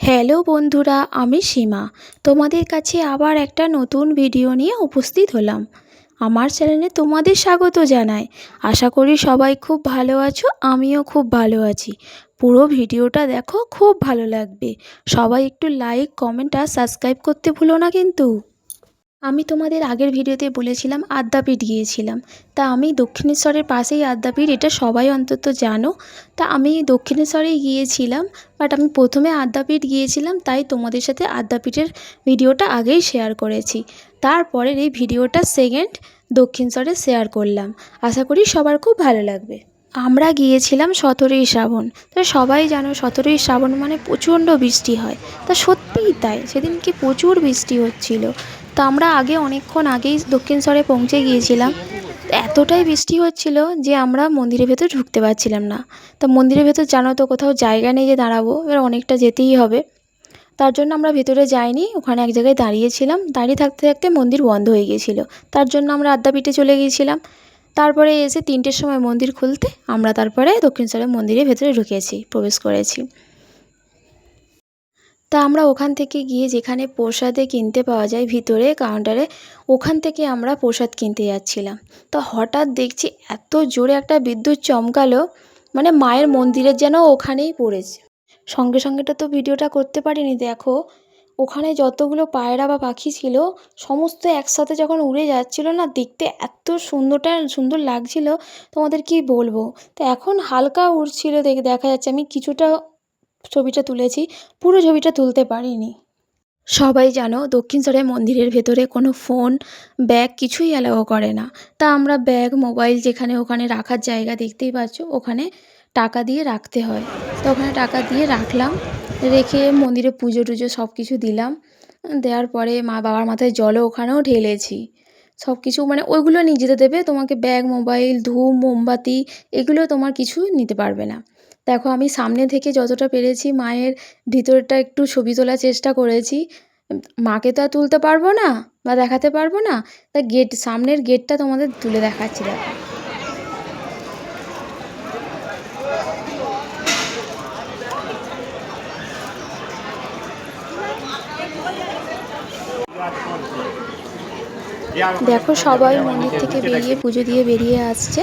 Hello বন্ধুরা, আমি সীমা। তোমাদের কাছে আবার একটা নতুন ভিডিও নিয়ে উপস্থিত হলাম। আমার চ্যানেলে তোমাদের স্বাগত জানাই। আশা করি সবাই খুব ভালো আছো, আমিও খুব ভালো আছি। পুরো ভিডিওটা দেখো, খুব ভালো লাগবে। সবাই একটু লাইক, কমেন্ট আর সাবস্ক্রাইব করতে ভুলো না কিন্তু। আমি তোমাদের আগের ভিডিওতে বলেছিলাম আদ্যাপীঠ গিয়েছিলাম। তা আমি দক্ষিণেশ্বরের পাশেই আদ্যাপীঠ, এটা সবাই অন্তত জানো। তা আমি দক্ষিণেশ্বরেই গিয়েছিলাম, বাট আমি প্রথমে আদ্যাপীঠ গিয়েছিলাম, তাই তোমাদের সাথে আদ্যাপীঠের ভিডিওটা আগেই শেয়ার করেছি। তারপরের এই ভিডিওটা সেকেন্ড দক্ষিণেশ্বরে শেয়ার করলাম। আশা করি সবার খুব ভালো লাগবে। আমরা গিয়েছিলাম 17ই শ্রাবণ। তা সবাই জানো 17ই শ্রাবণ মানে প্রচণ্ড বৃষ্টি হয়। তা সত্যিই তাই, সেদিনকে প্রচুর বৃষ্টি হচ্ছিল। তা আমরা অনেকক্ষণ আগেই দক্ষিণেশ্বরে পৌঁছে গিয়েছিলাম। এতটাই বৃষ্টি হচ্ছিল যে আমরা মন্দিরের ভেতর ঢুকতে পারছিলাম না। তা মন্দিরের ভেতর জানো তো, কোথাও জায়গা নেই যে দাঁড়াবো, এবার অনেকটা যেতেই হবে। তার জন্য আমরা ভেতরে যাইনি, ওখানে এক জায়গায় দাঁড়িয়েছিলাম। দাঁড়িয়ে থাকতে থাকতে মন্দির বন্ধ হয়ে গিয়েছিল। তার জন্য আমরা আদ্যাপীঠে চলে গিয়েছিলাম। তারপরে এসে 3টের সময় মন্দির খুলতে আমরা তারপরে দক্ষিণেশ্বরের মন্দিরের ভেতরে প্রবেশ করেছি। তা আমরা ওখান থেকে গিয়ে যেখানে প্রসাদে কিনতে পাওয়া যায় ভিতরে কাউন্টারে, ওখান থেকে আমরা প্রসাদ কিনতে যাচ্ছিলাম। তো হঠাৎ দেখছি এত জোরে একটা বিদ্যুৎ চমকালো, মানে মায়ের মন্দিরের যেন ওখানেই পড়েছে। সঙ্গে সঙ্গেটা তো ভিডিওটা করতে পারিনি। দেখো ওখানে যতগুলো পায়রা বা পাখি ছিল সমস্ত একসাথে যখন উড়ে যাচ্ছিল না, দেখতে এত সুন্দর লাগছিল, তোমাদের কি বলবো। তো এখন হালকা উড়ছিল, দেখা যাচ্ছে। আমি কিছুটা ছবিটা তুলেছি, পুরো ছবিটা তুলতে পারিনি। সবাই জানো দক্ষিণেশ্বরের মন্দিরের ভেতরে কোনো ফোন, ব্যাগ কিছুই অ্যালাউ করে না। তা আমরা ব্যাগ, মোবাইল যেখানে ওখানে রাখার জায়গা দেখতেই পাচ্ছ, ওখানে টাকা দিয়ে রাখতে হয়। তো ওখানে টাকা দিয়ে রাখলাম, রেখে মন্দিরে পুজো টুজো সব কিছু দিলাম। দেওয়ার পরে বাবার মাথায় জলও ওখানেও ঢেলেছি। সব কিছু মানে ওইগুলো নিয়ে যেতে দেবে তোমাকে, ব্যাগ, মোবাইল, ধূপ, মোমবাতি, এগুলো তোমার কিছু নিতে পারবে না। দেখো আমি সামনে থেকে যতটা পেরেছি মায়ের ভিতরটা একটু ছবি তোলার চেষ্টা করেছি। মাকে তো আর তুলতে পারবো না বা দেখাতে পারবো না, তা সামনের গেটটা তোমাদের তুলে দেখাচ্ছি। দেখো দেখো সবাই মন্দির থেকে বেরিয়ে পুজো দিয়ে বেরিয়ে আসছে।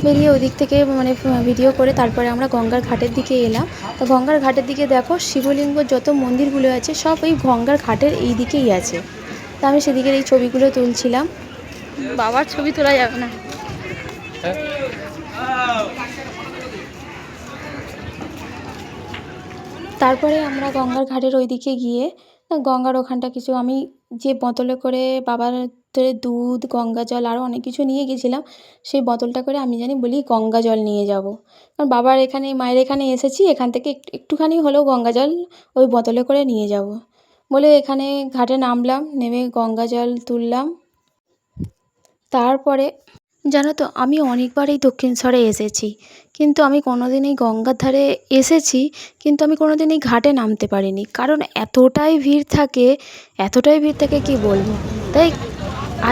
বেরিয়ে ওই দিক থেকে মানে ভিডিও করে তারপরে আমরা গঙ্গার ঘাটের দিকে এলাম। তো গঙ্গার ঘাটের দিকে দেখো শিবলিঙ্গ যত মন্দিরগুলো আছে সব ওই গঙ্গার ঘাটের এই দিকেই আছে। তা আমি সেদিকের এই ছবিগুলো তুলছিলাম। বাবার ছবি তোলা যাবে না। তারপরে আমরা গঙ্গার ঘাটের ওই দিকে গিয়ে গঙ্গার ওখানটা কিছু আমি যে বোতলে করে বাবার দুধ, গঙ্গা জল আরও অনেক কিছু নিয়ে গেছিলাম, সেই বোতলটা করে আমি বলি গঙ্গা জল নিয়ে যাব। কারণ বাবার এখানে, মায়ের এখানে এসেছি, এখান থেকে একটুখানি হলেও গঙ্গা জল ওই বোতলে করে নিয়ে যাব বলে এখানে ঘাটে নামলাম। নেমে গঙ্গা জল তুললাম। তারপরে জানো তো আমি অনেকবার এই দক্ষিণেশ্বরে এসেছি, কিন্তু আমি কোনোদিন এই গঙ্গার ধারে এসেছি, কিন্তু আমি কোনোদিন এই ঘাটে নামতে পারিনি। কারণ এতটাই ভিড় থাকে, কি বলবো। তাই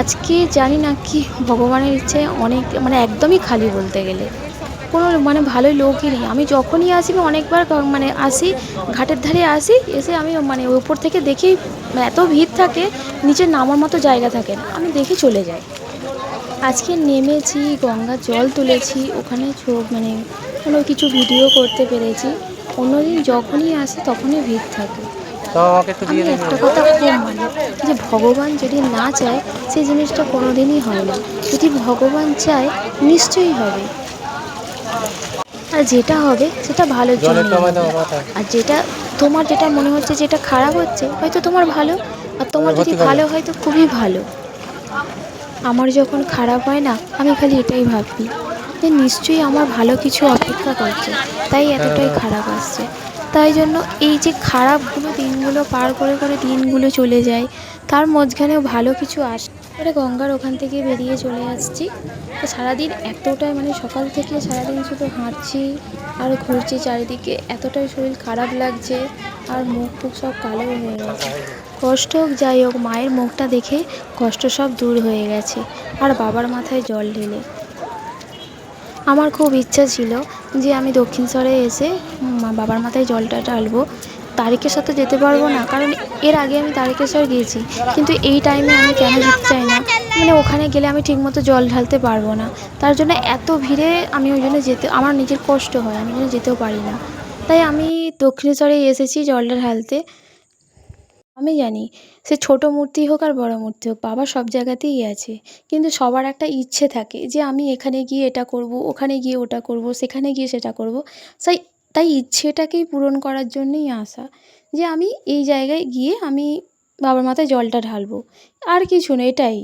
আজকে জানি না কি ভগবানের ইচ্ছে, অনেক মানে একদমই খালি বলতে গেলে, কোনো মানে ভালোই লোকই নেই। আমি যখনই আসি, আমি অনেকবার মানে আসি, ঘাটের ধারে আসি, এসে আমি মানে ওপর থেকে দেখি এত ভিড় থাকে, নিচে নামার মতো জায়গা থাকে না, আমি দেখে চলে যাই। আজকে নেমেছি, গঙ্গার জল তুলেছি, ওখানে মানে কোনো কিছু ভিডিও করতে পেরেছি। অন্যদিন যখনই আসি তখনই ভিড় থাকে। আমি একটা কথা খুব মানি যে ভগবান যদি না চায় সেই জিনিসটা কোনো দিনই হয় না। যদি ভগবান চায় নিশ্চয়ই হবে, আর যেটা হবে সেটা ভালোর জন্য হবে। আর যেটা মনে হচ্ছে যেটা খারাপ হচ্ছে, হয়তো তোমার ভালো, আর তোমার যদি ভালো হয় তো খুবই ভালো। আমার যখন খারাপ হয় না, আমি খালি এটাই ভাবি যে নিশ্চয়ই আমার ভালো কিছু অপেক্ষা করছে, তাই এতটাই খারাপ আসছে। তাই জন্য এই যে খারাপগুলো দিনগুলো পার করে করে দিনগুলো চলে যায়, তার মাঝখানেও ভালো কিছু আসে। এবারে গঙ্গার ওখান থেকে বেরিয়ে চলে আসছি। তো সারাদিন এতটাই মানে সকাল থেকে সারাদিন শুধু হাঁটছি আর ঘুরছি চারিদিকে, এতটাই শরীর খারাপ লাগছে, আর মুখ টুখ সব কালো হয়ে গেছে। কষ্ট হোক যাই হোক, মায়ের মুখটা দেখে কষ্ট সব দূর হয়ে গেছে। আর বাবার মাথায় জল ঢেলে আমার খুব ইচ্ছা ছিল যে আমি দক্ষিণেশ্বরে এসে বাবার মাথায় জলটা ঢালবো। তারকেশ্বর তো যেতে পারবো না, কারণ এর আগে আমি তারকেশ্বর গিয়েছি, কিন্তু এই টাইমে আমি কেন যেতে চাই না, মানে ওখানে গেলে আমি ঠিকমতো জল ঢালতে পারবো না। তার জন্য এত ভিড়ে আমি ওই জন্য আমার নিজের কষ্ট হয়, আমি ওই জন্য যেতেও পারি না। তাই আমি দক্ষিণেশ্বরেই এসেছি জলটা ঢালতে। আমি জানি সে ছোট মূর্তি হোক আর বড় মূর্তি হোক, বাবা সব জায়গাতেই আছে। কিন্তু সবার একটা ইচ্ছে থাকে যে আমি এখানে গিয়ে এটা করব, ওখানে গিয়ে ওটা করব, সেখানে গিয়ে সেটা করব। তাই তাই ইচ্ছেটাকেই পূরণ করার জন্যই আসা, যে আমি এই জায়গায় গিয়ে আমি বাবার মাথায় জলটা ঢালবো। আর কিছু না, এটাই।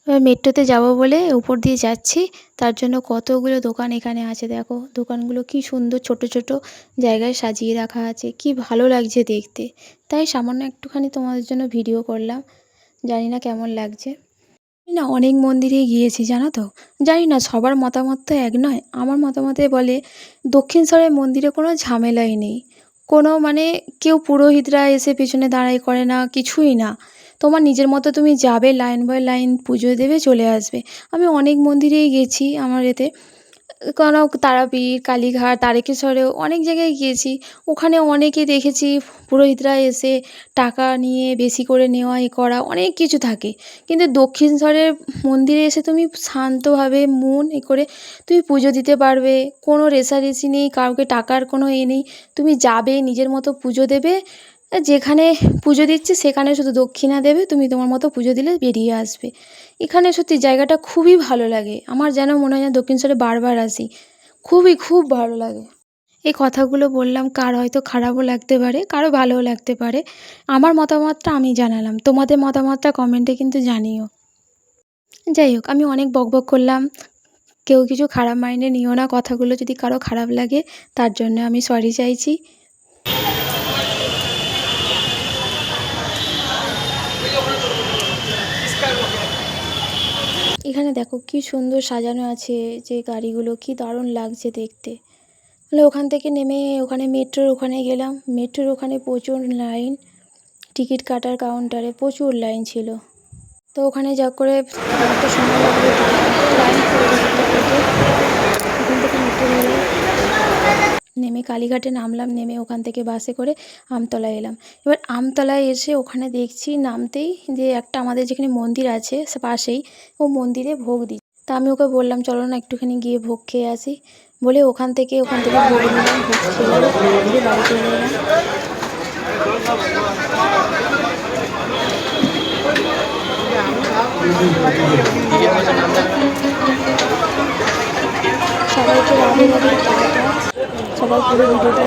এবার মেট্রোতে যাব বলে উপর দিয়ে যাচ্ছি, তার জন্য কতগুলো দোকান এখানে আছে দেখো। দোকানগুলো কি সুন্দর ছোট ছোট জায়গায় সাজিয়ে রাখা আছে, কি ভালো লাগছে দেখতে। তাই সামান্য একটুখানি তোমাদের জন্য ভিডিও করলাম, জানি না কেমন লাগছে। আমি না অনেক মন্দিরেই গিয়েছি জানো তো। জানি না সবার মতামত তো এক নয়। আমার মতামতে বলে দক্ষিণেশ্বরের মন্দিরে কোনো ঝামেলাই নেই, কোনো মানে কেউ পুরোহিতরা এসে পেছনে দাঁড়াই করে না, কিছুই না। তোমার নিজের মতো তুমি যাবে, লাইন বাই লাইন পুজো দেবে, চলে আসবে। আমি অনেক মন্দিরেই গেছি আমার এতে, কোনো তারাপীঠ, কালীঘাট, তারকেশ্বরেও অনেক জায়গায় গিয়েছি। ওখানে অনেকে দেখেছি পুরোহিতরা এসে টাকা নিয়ে বেশি করে নেওয়া এ করা অনেক কিছু থাকে। কিন্তু দক্ষিণেশ্বরের মন্দিরে এসে তুমি শান্তভাবে মন এ করে তুমি পুজো দিতে পারবে। কোনো রেষারেষি নেই, কাউকে টাকার কোনো এ নেই। তুমি যাবে, নিজের মতো পুজো দেবে। যেখানে পুজো দিচ্ছে সেখানে শুধু দক্ষিণা দেবে, তুমি তোমার মতো পুজো দিলে বেরিয়ে আসবে। এখানে সত্যি জায়গাটা খুবই ভালো লাগে, আমার যেন মনে হয় যেন দক্ষিণেশ্বরে বারবার আসি। খুব ভালো লাগে। এই কথাগুলো বললাম, কার হয়তো খারাপও লাগতে পারে, কারো ভালোও লাগতে পারে। আমার মতামতটা আমি জানালাম, তোমাদের মতামতটা কমেন্টে কিন্তু জানিও। যাই হোক, আমি অনেক বকবক করলাম। কেউ কিছু খারাপ মাইন্ডে নিও না, কথাগুলো যদি কারো খারাপ লাগে তার জন্য আমি সরি চাইছি। এখানে দেখো কি সুন্দর সাজানো আছে, যে গাড়িগুলো কি দারুণ লাগছে দেখতে। মানে ওখান থেকে নেমে ওখানে মেট্রোর ওখানে গেলাম। মেট্রোর ওখানে প্রচুর লাইন, টিকিট কাটার কাউন্টারে প্রচুর লাইন ছিল। তো ওখানে যা করে অনেকটা সময় লাগলো, লাইন পড়ে গেছিলো কেটে। ওখান থেকে মেট্রো ধরে নেমে কালীঘাটে নামলাম, নেমে ওখান থেকে বাসে করে আমতলায় এলাম। এবার আমতলায় এসে ওখানে দেখছি নামতেই যে একটা আমাদের যেখানে মন্দির আছে সে পাশেই, ও মন্দিরে ভোগ দিচ্ছে। তা আমি ওকে বললাম চলো না একটুখানি গিয়ে ভোগ খেয়ে আসি, বলে ওখান থেকে ভোগ নিলাম, ভোগ খেলাম, দিয়ে বাড়ি চলে এলাম। সবাইকে রাধে রাধে, টাটা। সবাই পুরো ভিডিওটা